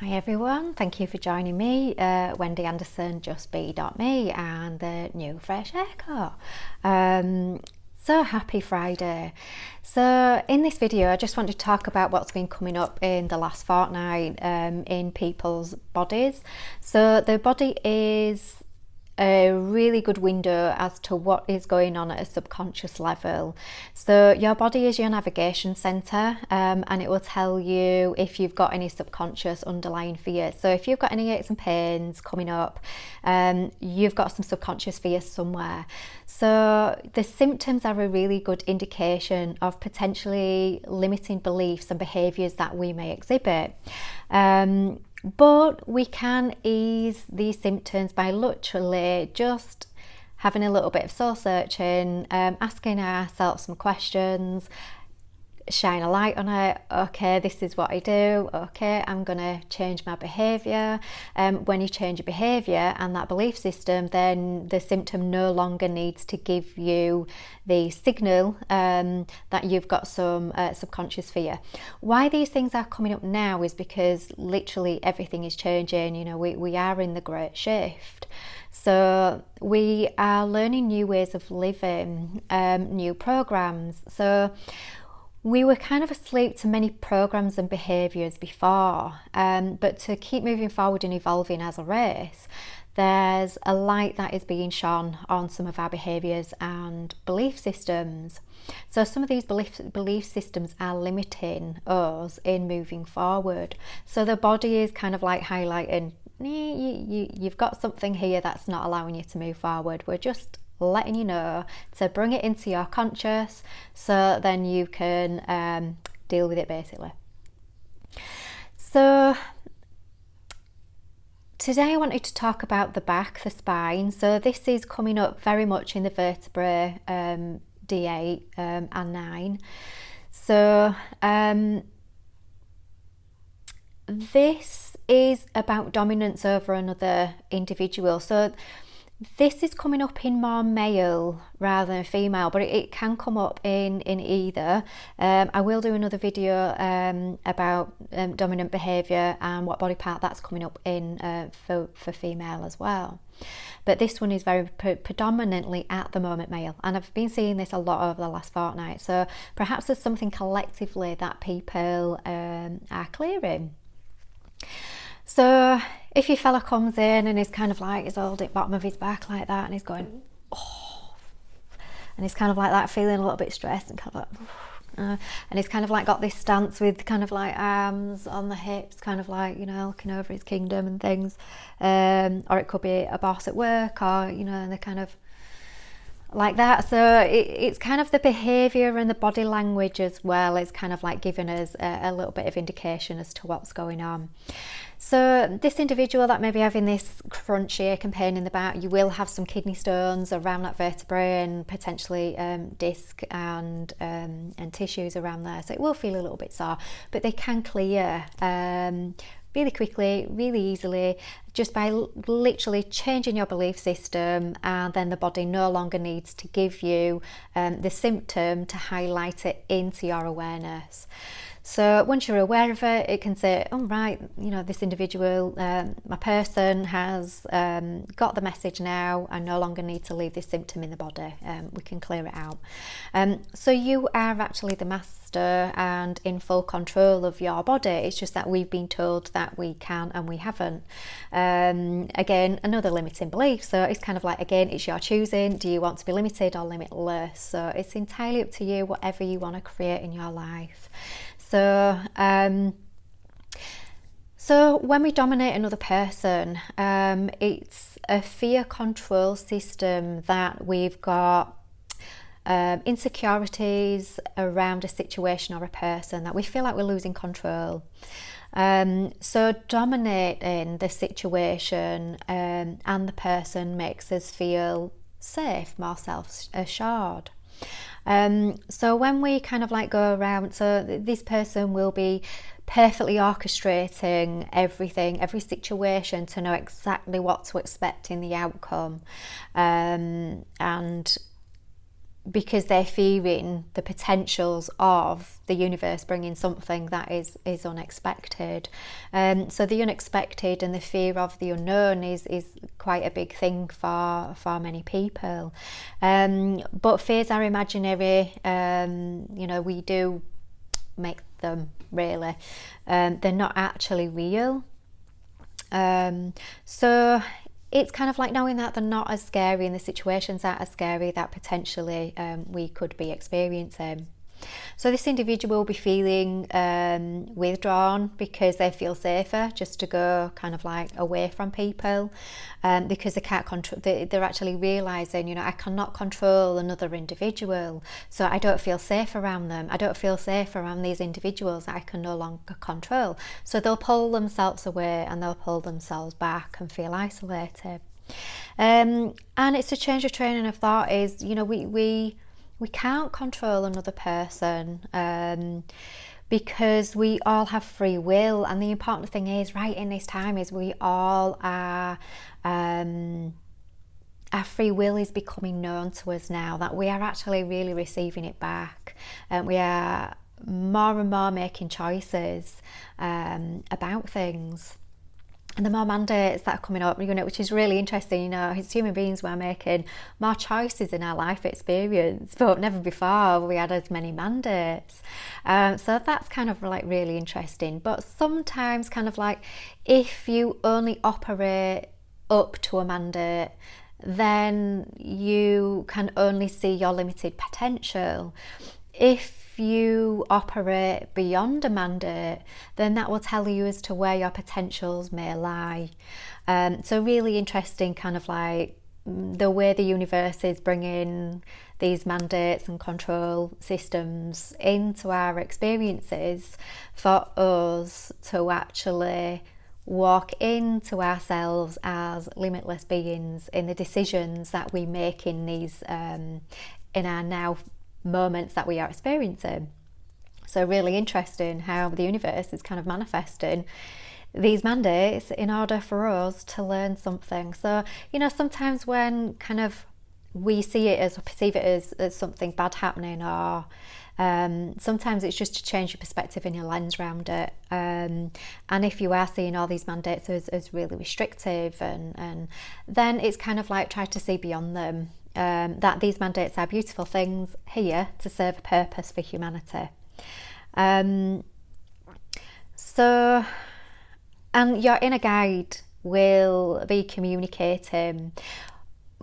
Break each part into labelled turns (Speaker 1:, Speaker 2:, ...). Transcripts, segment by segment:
Speaker 1: Hi everyone, thank you for joining me, Wendy Anderson, justbe.me and the new Fresh Haircut. So happy Friday. So in this video I just want to talk about what's been coming up in the last fortnight in people's bodies. So the body is a really good window as to what is going on at a subconscious level. So your body is your navigation center, and it will tell you if you've got any subconscious underlying fears. So if you've got any aches and pains coming up, you've got some subconscious fears somewhere. So the symptoms are a really good indication of potentially limiting beliefs and behaviours that we may exhibit. But we can ease these symptoms by literally just having a little bit of soul searching, asking ourselves some questions, shine a light on it. Okay, this is what I do. Okay, I'm gonna change my behaviour. When you change your behaviour and that belief system, then the symptom no longer needs to give you the signal that you've got some subconscious fear. Why these things are coming up now is because literally everything is changing. You know, we are in the great shift. So we are learning new ways of living, new programs. So we were kind of asleep to many programs and behaviours before, but to keep moving forward and evolving as a race, there's a light that is being shone on some of our behaviours and belief systems. So some of these belief systems are limiting us in moving forward. So the body is kind of like highlighting, you've got something here that's not allowing you to move forward. We're just letting you know to bring it into your conscious, so then you can deal with it basically. So today I wanted to talk about the back, the spine. So this is coming up very much in the vertebrae, D8 and 9. So this is about dominance over another individual. So this is coming up in more male rather than female, but it can come up in either. I will do another video about dominant behaviour and what body part that's coming up in for female as well. But this one is very predominantly at the moment male, and I've been seeing this a lot over the last fortnight. So perhaps there's something collectively that people are clearing. So if your fella comes in and he's kind of like, he's holding the bottom of his back like that, and he's going, oh, and he's kind of like that, feeling a little bit stressed and kind of like, and he's kind of like got this stance with kind of like arms on the hips, kind of like, you know, looking over his kingdom and things. Or it could be a boss at work, or, you know, and they're kind of like that. So it's kind of the behaviour and the body language as well. It's kind of like giving us a little bit of indication as to what's going on. So this individual that may be having this crunchy ache and pain in the back, you will have some kidney stones around that vertebrae and potentially disc and tissues around there. So it will feel a little bit sore, but they can clear really quickly, really easily, just by literally changing your belief system, and then the body no longer needs to give you the symptom to highlight it into your awareness. So once you're aware of it, it can say, oh right, you know, this individual, my person has got the message now. I no longer need to leave this symptom in the body. We can clear it out. So you are actually the master and in full control of your body. It's just that we've been told that we can and we haven't. Again, another limiting belief. So it's kind of like, again, it's your choosing. Do you want to be limited or limitless? So it's entirely up to you, whatever you want to create in your life. So, so when we dominate another person, it's a fear control system that we've got insecurities around a situation or a person that we feel like we're losing control. So dominating the situation and the person makes us feel safe, more self-assured. So when we kind of like go around, so this person will be perfectly orchestrating everything, every situation, to know exactly what to expect in the outcome, and because they're fearing the potentials of the universe bringing something that is unexpected. So the unexpected and the fear of the unknown is quite a big thing for many people. But fears are imaginary. We do make them, really. They're not actually real. So it's kind of like knowing that they're not as scary and the situations aren't as scary that potentially we could be experiencing. So this individual will be feeling withdrawn because they feel safer just to go kind of like away from people, because they can't control. They're actually realizing, I cannot control another individual, so I don't feel safe around them. I don't feel safe around these individuals that I can no longer control. So they'll pull themselves away and they'll pull themselves back and feel isolated. And it's a change of training of thought. Is we can't control another person, because we all have free will, and the important thing is right in this time is we all are, our free will is becoming known to us now, that we are actually really receiving it back, and we are more and more making choices about things. And the more mandates that are coming up, which is really interesting, as human beings, we're making more choices in our life experience, but never before we had as many mandates. So that's kind of like really interesting. But sometimes kind of like if you only operate up to a mandate, then you can only see your limited potential. If you operate beyond a mandate, then that will tell you as to where your potentials may lie. So really interesting kind of like the way the universe is bringing these mandates and control systems into our experiences for us to actually walk into ourselves as limitless beings in the decisions that we make in these in our now moments that we are experiencing. So really interesting how the universe is kind of manifesting these mandates in order for us to learn something. So sometimes when kind of we see it as, or perceive it as something bad happening, or sometimes it's just to change your perspective and your lens around it. And if you are seeing all these mandates as really restrictive, and then it's kind of like try to see beyond them. That these mandates are beautiful things here to serve a purpose for humanity. So, and your inner guide will be communicating.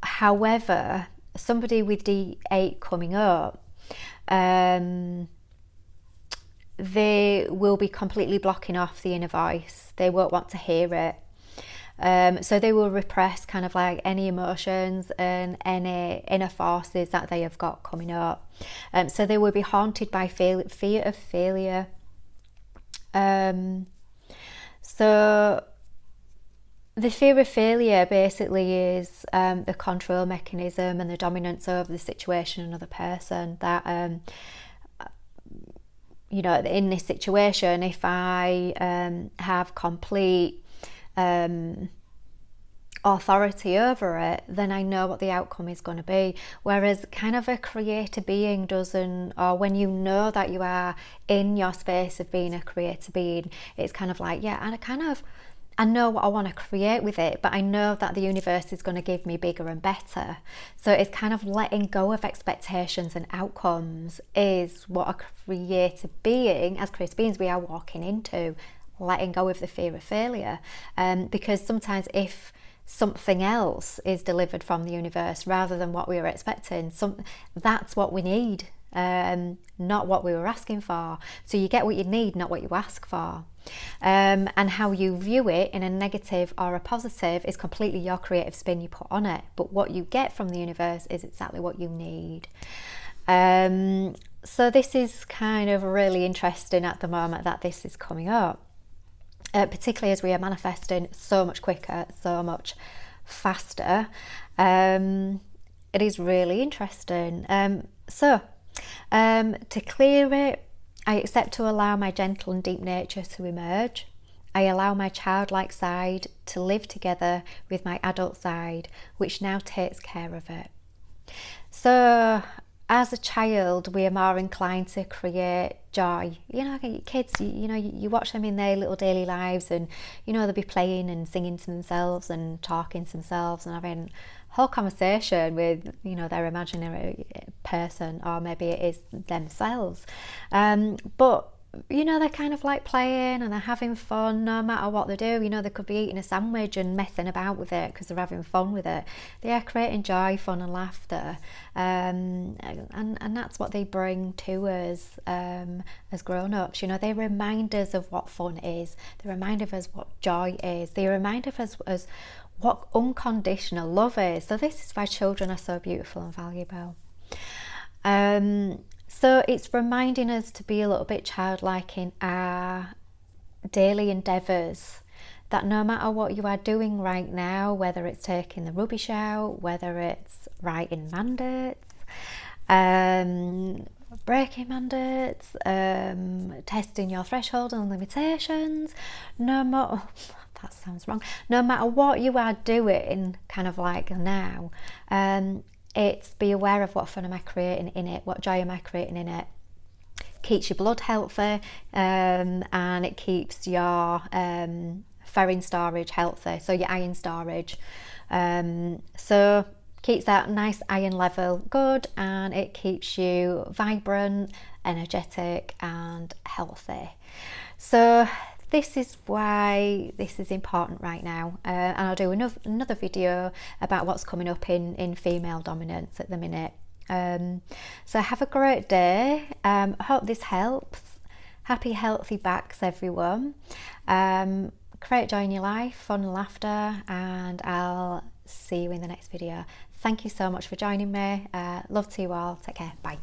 Speaker 1: However, somebody with D8 coming up, they will be completely blocking off the inner voice. They won't want to hear it. So they will repress kind of like any emotions and any inner forces that they have got coming up. So they will be haunted by fear of failure. So the fear of failure basically is the control mechanism and the dominance over the situation and other person. That in this situation, if I have complete authority over it, then I know what the outcome is going to be. Whereas kind of a creator being doesn't, or when you know that you are in your space of being a creator being, it's kind of like, I know what I want to create with it, but I know that the universe is going to give me bigger and better. So it's kind of letting go of expectations and outcomes is what a creator being, as creator beings, we are walking into, letting go of the fear of failure. Because sometimes if something else is delivered from the universe rather than what we were expecting, that's what we need, not what we were asking for. So you get what you need, not what you ask for. And how you view it in a negative or a positive is completely your creative spin you put on it. But what you get from the universe is exactly what you need. So this is kind of really interesting at the moment that this is coming up. Particularly as we are manifesting so much quicker, so much faster. It is really interesting. So to clear it, I accept to allow my gentle and deep nature to emerge. I allow my childlike side to live together with my adult side, which now takes care of it. So as a child, we are more inclined to create joy. You know, kids, you know, you watch them in their little daily lives, and you know, they'll be playing and singing to themselves and talking to themselves and having a whole conversation with, you know, their imaginary person, or maybe it is themselves. But you know, they're kind of like playing and they're having fun no matter what they do. You know, they could be eating a sandwich and messing about with it because they're having fun with it. They are creating joy, fun and laughter, and that's what they bring to us as grown-ups. You know, they remind us of what fun is, they remind us what joy is, they remind us as what unconditional love is. So this is why children are so beautiful and valuable. So it's reminding us to be a little bit childlike in our daily endeavours, that no matter what you are doing right now, whether it's taking the rubbish out, whether it's writing mandates, breaking mandates, testing your threshold and limitations, no matter, that sounds wrong, no matter what you are doing kind of like now, it's be aware of what fun am I creating in it, what joy am I creating in it. Keeps your blood healthy, and it keeps your ferrin storage healthy, so your iron storage. So keeps that nice iron level good, and it keeps you vibrant, energetic and healthy. So this is why this is important right now, and I'll do another video about what's coming up in female dominance at the minute. So have a great day. Hope this helps. Happy healthy backs, everyone. Create joy in your life, fun and laughter, and I'll see you in the next video. Thank you so much for joining me. Love to you all. Take care. Bye.